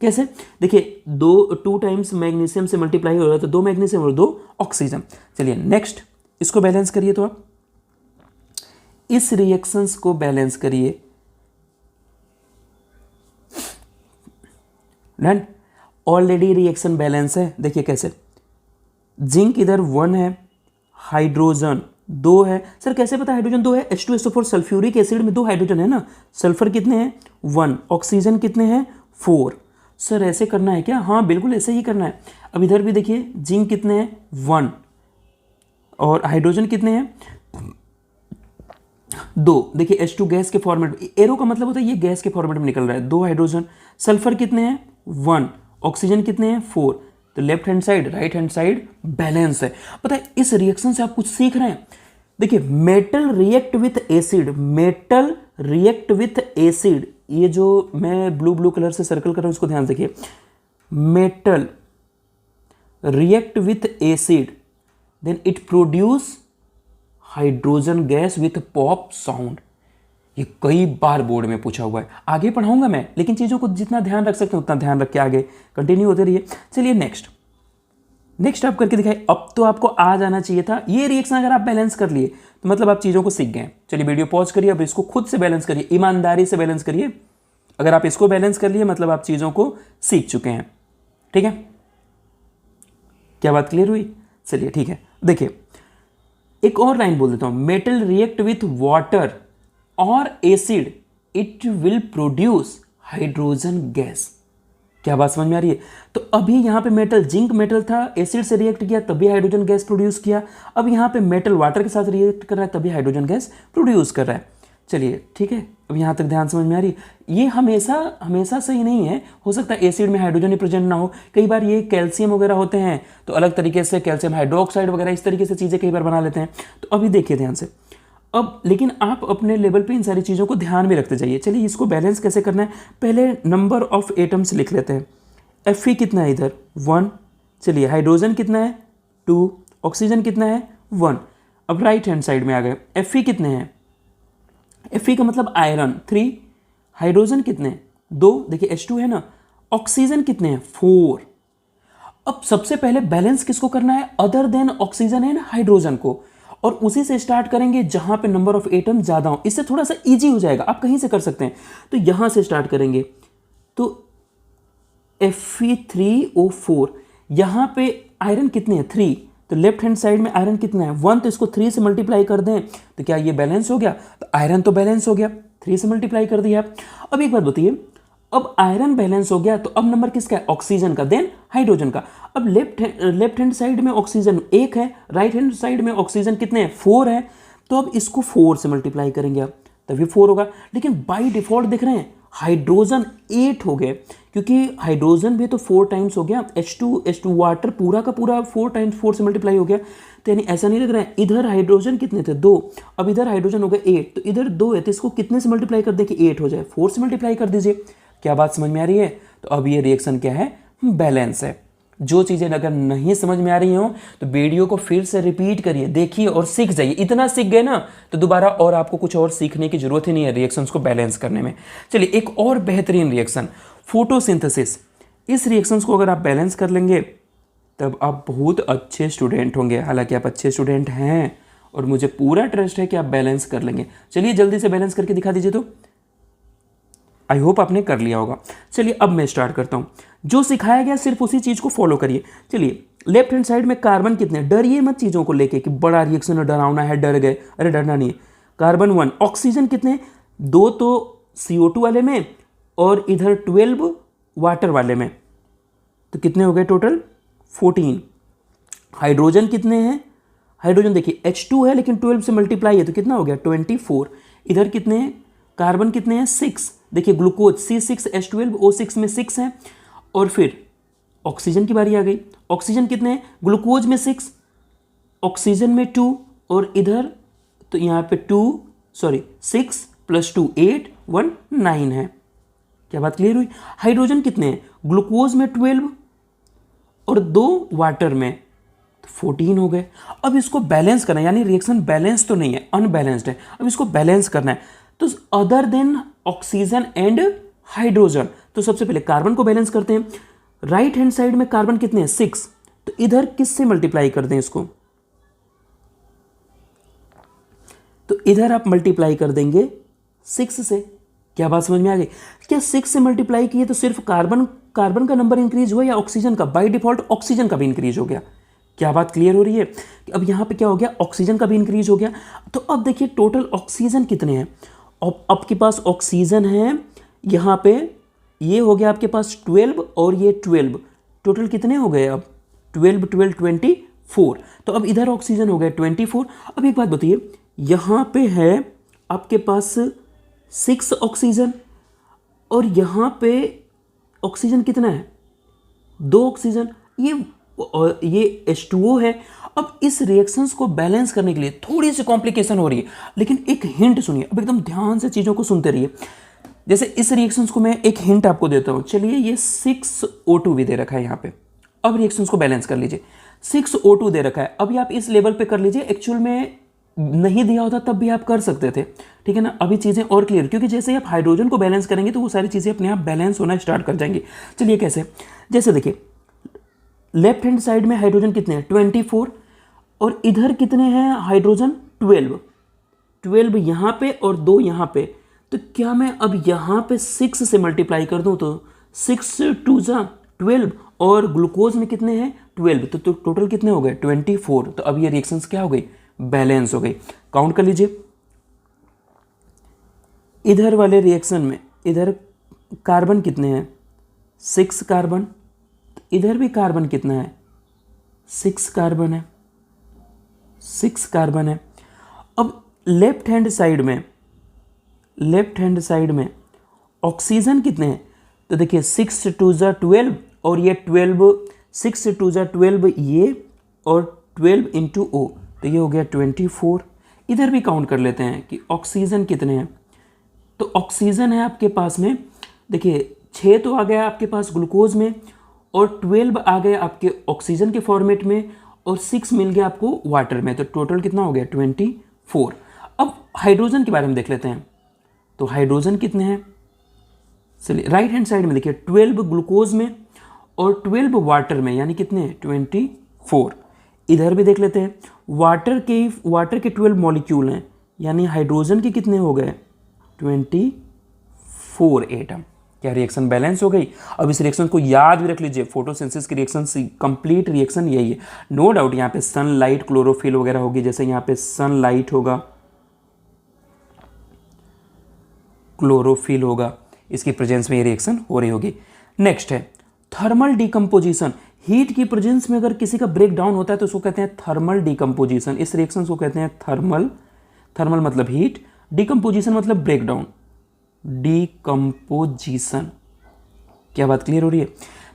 [SPEAKER 1] कैसे? देखिए 2 टाइम्स मैग्नीशियम से मल्टीप्लाई हो रहा है, तो 2 मैग्नीशियम और 2 ऑक्सीजन। चलिए नेक्स्ट इसको बैलेंस करिए, तो आप इस रिएक्शंस को बैलेंस करिए। डन, ऑलरेडी रिएक्शन बैलेंस है। देखिए कैसे, जिंक इधर 1 है, हाइड्रोजन 2 है। सर कैसे पता हाइड्रोजन 2 है? H2SO4 सल्फ्यूरिक एसिड में 2 हाइड्रोजन है ना, सल्फर कितने हैं, 1, ऑक्सीजन कितने हैं, 4। सर ऐसे करना है क्या? हाँ बिल्कुल ऐसे ही करना है। अब इधर भी देखिए, जिंक कितने हैं, 1, और हाइड्रोजन कितने हैं, 2। देखिए H2 गैस के फॉर्मेट, एरो का मतलब होता है ये गैस के फॉर्मेट में निकल रहा है, 2 हाइड्रोजन। सल्फर कितने हैं, 1, ऑक्सीजन कितने हैं, 4। तो left hand side right hand side balance है। पता है इस रिएक्शन से आप कुछ सीख रहे हैं। देखिए metal react with acid, metal react with acid, ये जो मैं ब्लू कलर से सर्कल कर रहा हूं उसको ध्यान से देखिए, metal react with acid, then it produce hydrogen gas with pop sound. ये कई बार बोर्ड में पूछा हुआ है, आगे पढ़ाऊंगा मैं, लेकिन चीजों को जितना ध्यान रख सकते हैं उतना ध्यान रख के आगे कंटिन्यू होते रहिए। चलिए नेक्स्ट आप करके दिखाइए। अब तो आपको आ जाना चाहिए था। ये रिएक्शन अगर आप बैलेंस कर लिए तो मतलब आप चीजों को सीख गए। चलिए वीडियो पॉज करिए, अब इसको खुद से बैलेंस करिए, ईमानदारी से बैलेंस करिए। अगर आप इसको बैलेंस कर लिए मतलब आप चीजों को सीख चुके हैं, ठीक है। क्या बात क्लियर हुई? चलिए ठीक है, देखिए एक और लाइन बोल देता हूं, मेटल रिएक्ट विथ वाटर और acid it will produce hydrogen gas. क्या बात समझ में आ रही है? तो अभी यहां पे मेटल, जिंक मेटल था, एसिड से रिएक्ट किया तभी हाइड्रोजन गैस प्रोड्यूस किया। अब यहां पे मेटल वाटर के साथ रिएक्ट कर रहा है तभी हाइड्रोजन गैस प्रोड्यूस कर रहा है। चलिए ठीक है, अब यहाँ तक ध्यान समझ में आ रही। ये हमेशा हमेशा सही नहीं है, हो सकता है एसिड में हाइड्रोजन ही प्रेजेंट ना हो, कई बार ये कैल्शियम वगैरह होते हैं तो अलग तरीके से कैल्शियम हाइड्रोक्साइड वगैरह इस तरीके से चीज़ें कई बार बना लेते हैं। तो अभी देखिए ध्यान से, अब लेकिन आप अपने लेवल पे इन सारी चीज़ों को ध्यान में रखते जाइए। चलिए इसको बैलेंस कैसे करना है, पहले नंबर ऑफ एटम्स लिख लेते हैं। Fe कितना है इधर 1, चलिए हाइड्रोजन कितना है 2, ऑक्सीजन कितना है 1। अब राइट हैंड साइड में आ गए, Fe कितने हैं, Fe का मतलब आयरन 3, हाइड्रोजन कितने 2, देखिए H2 है ना, ऑक्सीजन कितने हैं 4। अब सबसे पहले बैलेंस किसको करना है, other than oxygen and hydrogen को, और उसी से स्टार्ट करेंगे जहां पे नंबर ऑफ एटम ज्यादा हो। इससे थोड़ा सा इजी हो जाएगा, आप कहीं से कर सकते हैं। तो यहां से स्टार्ट करेंगे, तो Fe3O4, यहां पे आयरन कितने हैं 3, तो लेफ्ट हैंड साइड में आयरन कितना है 1, तो इसको 3 से मल्टीप्लाई कर दें तो क्या ये बैलेंस हो गया, तो आयरन तो बैलेंस हो गया, 3 से मल्टीप्लाई कर दिया। अब एक बात बताइए, अब आयरन बैलेंस हो गया तो अब नंबर किसका है, ऑक्सीजन का, देन हाइड्रोजन का। अब लेफ्ट हैंड साइड में ऑक्सीजन 1 है, राइट हैंड साइड में ऑक्सीजन कितने हैं 4 है, तो अब इसको 4 से मल्टीप्लाई करेंगे आप तभी 4 होगा। लेकिन बाय डिफॉल्ट देख रहे हैं हाइड्रोजन 8 हो गए, क्योंकि हाइड्रोजन भी तो 4 टाइम्स हो गया, H2 वाटर पूरा का पूरा 4 टाइम्स 4 से मल्टीप्लाई हो गया। तो यानी ऐसा नहीं लग रहा है, इधर हाइड्रोजन कितने थे 2, अब इधर हाइड्रोजन हो गए 8, तो इधर 2 है तो इसको कितने से मल्टीप्लाई कर दें कि 8 हो जाए, 4 से मल्टीप्लाई कर दीजिए। क्या बात समझ में आ रही है, तो अब ये रिएक्शन क्या है, बैलेंस है। जो चीज़ें अगर नहीं समझ में आ रही हो तो वीडियो को फिर से रिपीट करिए, देखिए और सीख जाइए। इतना सीख गए ना तो दोबारा और आपको कुछ और सीखने की जरूरत ही नहीं है रिएक्शंस को बैलेंस करने में। चलिए एक और बेहतरीन रिएक्शन, फोटोसिंथेसिस। इस रिएक्शंस को अगर आप बैलेंस कर लेंगे तब आप बहुत अच्छे स्टूडेंट होंगे। हालांकि आप अच्छे स्टूडेंट हैं और मुझे पूरा ट्रस्ट है कि आप बैलेंस कर लेंगे। चलिए जल्दी से बैलेंस करके दिखा दीजिए। तो आई होप आपने कर लिया होगा। चलिए अब मैं स्टार्ट करता हूं, जो सिखाया गया सिर्फ उसी चीज को फॉलो करिए। चलिए लेफ्ट हैंड साइड में कार्बन कितने, डरिए मत चीजों को लेके कि बड़ा रिएक्शन है डरावना है डर गए, अरे डरना नहीं है। कार्बन 1, ऑक्सीजन कितने 2 तो CO2 वाले में और इधर 12 वाटर वाले में, तो कितने हो गए टोटल 14। हाइड्रोजन कितने हैं, हाइड्रोजन देखिए H2 है लेकिन 12 से मल्टीप्लाई है तो कितना हो गया 24। इधर कितने हैं, कार्बन कितने हैं 6, देखिए ग्लूकोज C6H12O6 में 6 है। और फिर ऑक्सीजन की बारी आ गई, ऑक्सीजन कितने हैं, ग्लूकोज में 6, ऑक्सीजन में 2, और इधर तो यहाँ पे 6 + 2 8 1 9 है। क्या बात क्लियर हुई। हाइड्रोजन कितने हैं, ग्लूकोज में 12 और 2 वाटर में, तो 14 हो गए। अब इसको बैलेंस करना है, यानी रिएक्शन बैलेंस तो नहीं है, अनबैलेंस्ड है। अब इसको बैलेंस करना है तो other than oxygen and hydrogen, तो सबसे पहले कार्बन को बैलेंस करते हैं। राइट हैंड साइड में कार्बन कितने हैं 6, तो इधर किससे मल्टीप्लाई कर दें इसको, तो इधर आप मल्टीप्लाई कर देंगे 6 से। क्या बात समझ में आ गई। क्या 6 से मल्टीप्लाई किए तो सिर्फ कार्बन का नंबर इंक्रीज हुआ या ऑक्सीजन का, बाय डिफॉल्ट ऑक्सीजन का भी इंक्रीज हो गया। क्या बात क्लियर हो रही है। अब यहां पे क्या हो गया, ऑक्सीजन का भी इंक्रीज हो गया। तो अब देखिए टोटल ऑक्सीजन कितने हैं, अब आपके पास ऑक्सीजन है यहां पे, ये हो गया आपके पास 12 और ये 12, टोटल कितने हो गए अब 12 12 24। तो अब इधर ऑक्सीजन हो गया 24। अब एक बात बताइए, यहां पे है आपके पास 6 ऑक्सीजन और यहां पे ऑक्सीजन कितना है 2 ऑक्सीजन, ये H2O है। अब इस रिएक्शंस को बैलेंस करने के लिए थोड़ी सी कॉम्प्लिकेशन हो रही है, लेकिन एक हिंट सुनिए, अब एकदम ध्यान से चीज़ों को सुनते रहिए। जैसे इस रिएक्शंस को मैं एक हिंट आपको देता हूं। चलिए ये 6O2 भी दे रखा है यहाँ पे, अब रिएक्शंस को बैलेंस कर लीजिए। 6O2 दे रखा है, अभी आप इस लेवल पे कर लीजिए। एक्चुअल में नहीं दिया होता तब भी आप कर सकते थे, ठीक है ना। अभी चीज़ें और क्लियर, क्योंकि जैसे आप हाइड्रोजन को बैलेंस करेंगे तो वो सारी चीज़ें अपने आप बैलेंस होना स्टार्ट कर जाएंगी। चलिए कैसे, जैसे देखिए लेफ्ट हैंड साइड में हाइड्रोजन कितने हैं 24 और इधर कितने हैं हाइड्रोजन 12 यहाँ पे और 2 यहाँ पे। तो क्या मैं अब यहाँ पे 6 से मल्टीप्लाई कर दूँ तो 6 2 जा 12 और ग्लूकोज में कितने हैं 12, तो टोटल कितने हो गए 24। तो अब ये रिएक्शंस क्या हो गई, बैलेंस हो गई। काउंट कर लीजिए, इधर वाले रिएक्शन में इधर कार्बन कितने हैं 6 कार्बन, इधर भी कार्बन कितना है 6 कार्बन है, 6 कार्बन है। अब लेफ्ट हैंड साइड में लेफ्ट हैंड साइड में ऑक्सीजन कितने हैं, तो देखिए 6 2 12 और ये 12, 6 2 12 ये और 12 इंटू O, तो ये हो गया 24। इधर भी काउंट कर लेते हैं कि ऑक्सीजन कितने हैं। तो ऑक्सीजन है आपके पास में, देखिए 6 तो आ गया आपके पास ग्लूकोज में, और 12 आ गया आपके ऑक्सीजन के फॉर्मेट में, और 6 मिल गया आपको वाटर में, तो टोटल कितना हो गया 24। अब हाइड्रोजन के बारे में देख लेते हैं। तो हाइड्रोजन कितने हैं, चलिए राइट हैंड साइड में देखिए 12 ग्लूकोज में और 12 वाटर में, यानी कितने 24। इधर भी देख लेते हैं, वाटर के 12 मॉलिक्यूल हैं, यानी हाइड्रोजन के कितने हो गए 24 एटम। क्या रिएक्शन बैलेंस हो गई। अब इस रिएक्शन को याद भी रख लीजिए, फोटोसिंथेसिस की रिएक्शन कंप्लीट रिएक्शन यही है। नो डाउट यहाँ पे सनलाइट क्लोरोफिल वगैरह होगी, जैसे यहाँ पे सनलाइट होगा, क्लोरोफिल होगा, इसकी प्रेजेंस में ये रिएक्शन हो रही होगी। नेक्स्ट है थर्मल डिकम्पोजिशन। हीट की प्रेजेंस में अगर किसी का ब्रेक डाउन होता है तो उसको कहते हैं थर्मल डिकम्पोजिशन। इस रिएक्शन को कहते हैं थर्मल मतलब हीट, डिकम्पोजिशन मतलब ब्रेक डाउन, डिकम्पोजिशन। क्या बात क्लियर हो रही है।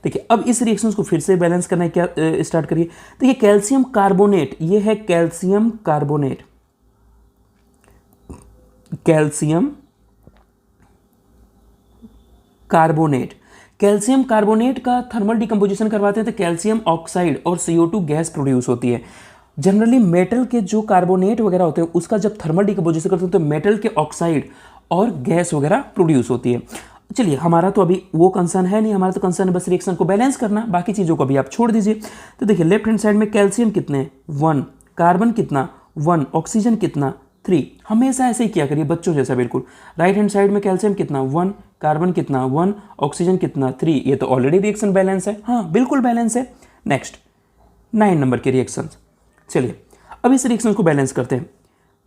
[SPEAKER 1] देखिए अब इस रिएक्शन को फिर से बैलेंस करना है, क्या स्टार्ट करिए। देखिए कैल्शियम कार्बोनेट, ये है calcium carbonate, calcium carbonate. Calcium carbonate का थर्मल डिकम्पोजिशन करवाते हैं तो कैल्शियम ऑक्साइड और CO2 गैस प्रोड्यूस होती है। जनरली मेटल के जो कार्बोनेट वगैरह होते हैं उसका जब थर्मल डिकम्पोजिशन करते हैं तो मेटल के ऑक्साइड और गैस वगैरह प्रोड्यूस होती है। चलिए हमारा तो अभी वो कंसर्न है नहीं, हमारा तो कंसर्न है बस रिएक्शन को बैलेंस करना, बाकी चीज़ों को अभी आप छोड़ दीजिए। तो देखिए लेफ्ट हैंड साइड में कैल्शियम कितने 1, कार्बन कितना 1, ऑक्सीजन कितना 3। हमेशा ऐसे ही किया करिए बच्चों जैसा बिल्कुल। राइट हैंड साइड में कैल्शियम कितना 1, कार्बन कितना 1, ऑक्सीजन कितना 3। ये तो ऑलरेडी रिएक्शन बैलेंस है, हाँ बिल्कुल बैलेंस है। नेक्स्ट 9 नंबर के रिएक्शन। चलिए अब इस रिएक्शन को बैलेंस करते हैं।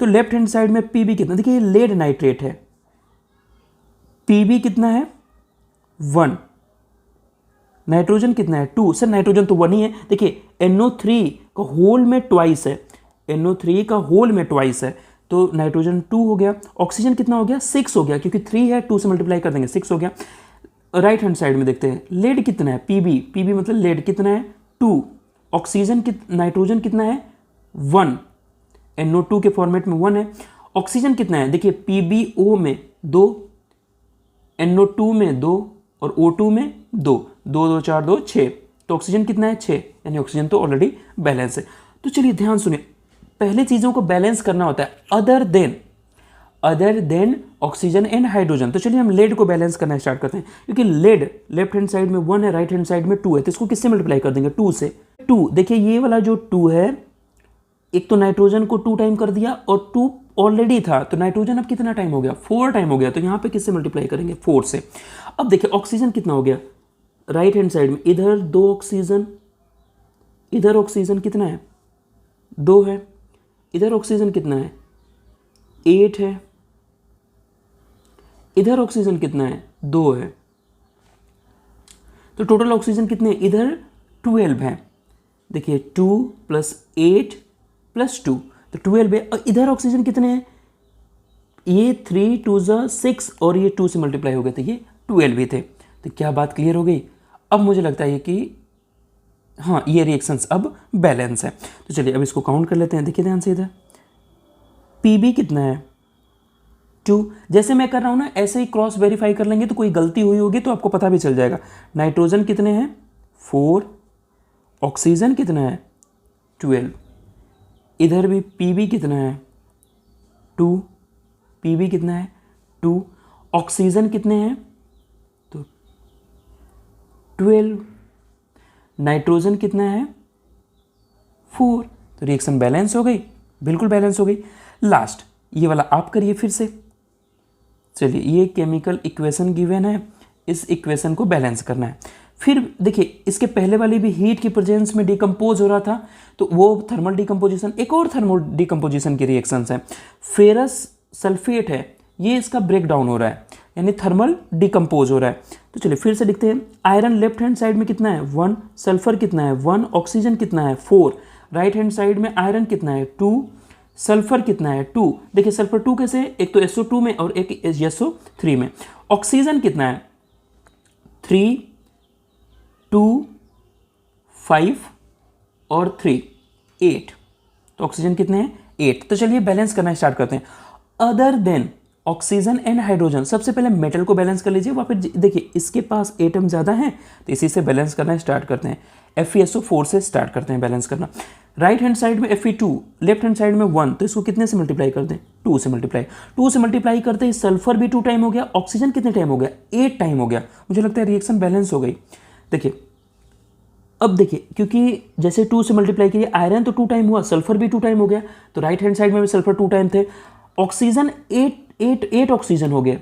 [SPEAKER 1] तो लेफ्ट हैंड साइड में Pb कितना, देखिए ये लेड नाइट्रेट है, Pb कितना है 1, नाइट्रोजन कितना है 2। सर नाइट्रोजन तो 1 ही है, देखिए NO3 का होल में ट्वाइस है, NO3 का होल में ट्वाइस है, तो नाइट्रोजन 2 हो गया। ऑक्सीजन कितना हो गया 6 हो गया, क्योंकि 3 है 2 से मल्टीप्लाई कर देंगे 6 हो गया। राइट हैंड साइड में देखते हैं लेड कितना है Pb मतलब लेड कितना है 2, ऑक्सीजन नाइट्रोजन कितना है 1, NO2 के फॉर्मेट में 1 है। ऑक्सीजन कितना है, देखिए PbO में 2, NO2 में 2 और O2 में 2, 2 2 4 2 6, तो ऑक्सीजन कितना है 6, यानी ऑक्सीजन तो ऑलरेडी बैलेंस है। तो चलिए ध्यान सुनिए, पहले चीज़ों को बैलेंस करना होता है other than oxygen and hydrogen. तो चलिए हम लेड को बैलेंस करना स्टार्ट करते हैं, क्योंकि लेड लेफ्ट हैंड साइड में 1 है, राइट हैंड साइड में 2 है, तो इसको किससे मल्टीप्लाई कर देंगे 2 से। 2 देखिए ये वाला जो 2 है, एक तो नाइट्रोजन को 2 टाइम कर दिया और 2 ऑलरेडी था, तो नाइट्रोजन अब कितना टाइम हो गया 4 टाइम हो गया, तो यहाँ पे किससे मल्टीप्लाई करेंगे 4 से। अब देखिए ऑक्सीजन कितना हो गया, राइट हैंड साइड में इधर 2 ऑक्सीजन, इधर ऑक्सीजन कितना है 2 है, इधर ऑक्सीजन कितना है 8 है, इधर ऑक्सीजन कितना है 2 है, तो टोटल ऑक्सीजन कितने इधर 12 है। देखिए 2 + 8 + 2 तो 12 है, और इधर ऑक्सीजन कितने हैं, ये 3 2 6 और ये 2 से मल्टीप्लाई हो गए थे, ये 12 भी थे। तो क्या बात क्लियर हो गई। अब मुझे लगता है कि हाँ ये रिएक्शंस अब बैलेंस है। तो चलिए अब इसको काउंट कर लेते हैं। देखिए ध्यान से इधर Pb कितना है 2, जैसे मैं कर रहा हूँ ना ऐसे ही क्रॉस वेरीफाई कर लेंगे, तो कोई गलती हुई होगी तो आपको पता भी चल जाएगा। नाइट्रोजन कितने हैं 4, ऑक्सीजन कितना है 12, इधर भी Pb कितना है 2, Pb कितना है 2, ऑक्सीजन कितने हैं तो 12, नाइट्रोजन कितना है 4, तो रिएक्शन बैलेंस हो गई, बिल्कुल बैलेंस हो गई। लास्ट ये वाला आप करिए फिर से। चलिए ये केमिकल इक्वेशन गिवन है, इस इक्वेशन को बैलेंस करना है। फिर देखिए इसके पहले वाली भी हीट की प्रेजेंस में डिकम्पोज हो रहा था, तो वो थर्मल डिकम्पोजिशन, एक और थर्मल डिकम्पोजिशन की रिएक्शंस है। फेरस सल्फेट है, ये इसका ब्रेक डाउन हो रहा है, यानी थर्मल डिकम्पोज हो रहा है। तो चलिए फिर से लिखते हैं। आयरन लेफ्ट हैंड साइड में कितना है 1, सल्फर कितना है 1, ऑक्सीजन कितना है 4, राइट हैंड साइड में आयरन कितना है 2, सल्फर कितना है 2, देखिए सल्फर 2 कैसे है, एक तो SO2 में और एक SO3 में। ऑक्सीजन कितना है 3 2 5 और 3 8, तो ऑक्सीजन कितने हैं 8। तो चलिए बैलेंस करना स्टार्ट करते हैं। Other than oxygen and hydrogen, सबसे पहले मेटल को बैलेंस कर लीजिए, वहाँ पे देखिए इसके पास एटम ज़्यादा है तो इसी से बैलेंस करना स्टार्ट करते हैं। FeSO4 से स्टार्ट करते हैं बैलेंस करना। राइट हैंड साइड में Fe2, लेफ्ट हैंड साइड में 1, तो इसको कितने से मल्टीप्लाई कर दें 2 से मल्टीप्लाई करते ही सल्फर भी 2 टाइम हो गया, ऑक्सीजन कितने टाइम हो गया 8 टाइम हो गया। मुझे लगता है रिएक्शन बैलेंस हो गई। देखिए अब देखिए क्योंकि जैसे 2 से मल्टीप्लाई किया आयरन तो 2 टाइम हुआ, सल्फर भी 2 टाइम हो गया, तो राइट हैंड साइड में भी सल्फर 2 टाइम थे। ऑक्सीजन 8 ऑक्सीजन हो गए,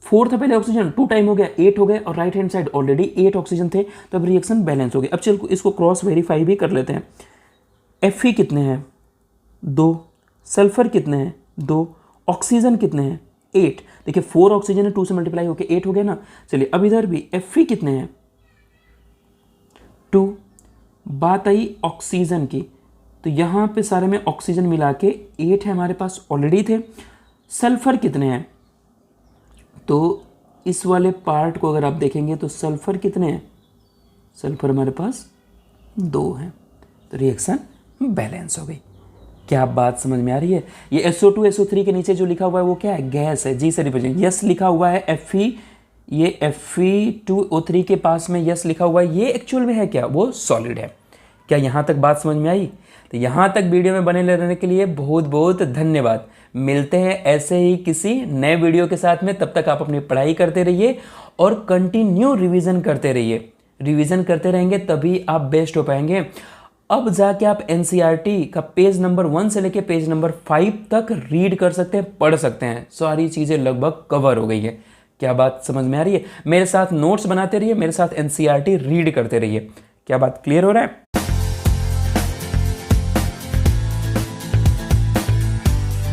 [SPEAKER 1] 4 था पहले ऑक्सीजन 2 टाइम हो गया 8 हो गए, और right hand side already 8 oxygen थे, तो अब रिएक्शन बैलेंस हो गई। अब चल इसको क्रॉस वेरीफाई भी कर लेते हैं। Fe कितने हैं 2, सल्फर कितने हैं 2, ऑक्सीजन कितने हैं 8। देखिए 4 ऑक्सीजन है 2 से मल्टीप्लाई होकर 8 हो गया ना। चलिए अब इधर भी Fe कितने हैं 2। बात आई ऑक्सीजन की, तो यहाँ पे सारे में ऑक्सीजन मिला के 8 है हमारे पास ऑलरेडी थे। सल्फर कितने हैं, तो इस वाले पार्ट को अगर आप देखेंगे तो सल्फर कितने हैं, सल्फर हमारे पास 2 हैं, तो रिएक्शन बैलेंस हो गई। क्या बात समझ में आ रही है। ये SO2 SO3 के नीचे जो लिखा हुआ है वो क्या है, गैस है। जी सर यस लिखा हुआ है। Fe, ये Fe2O3 के पास में यस लिखा हुआ है, ये एक्चुअल में है क्या, वो सॉलिड है। क्या यहाँ तक बात समझ में आई। तो यहाँ तक वीडियो में बने रहने के लिए बहुत बहुत धन्यवाद। मिलते हैं ऐसे ही किसी नए वीडियो के साथ में, तब तक आप अपनी पढ़ाई करते रहिए और कंटिन्यू रिवीजन करते रहिए। रिवीजन करते रहेंगे तभी आप बेस्ट हो पाएंगे। अब जाके आप NCERT का पेज नंबर 1 से लेके पेज नंबर 5 तक रीड कर सकते हैं, पढ़ सकते हैं। सारी चीज़ें लगभग कवर हो गई है। क्या बात समझ में आ रही है। मेरे साथ नोट्स बनाते रहिए, मेरे साथ NCERT रीड करते रहिए। क्या बात क्लियर हो रहा है।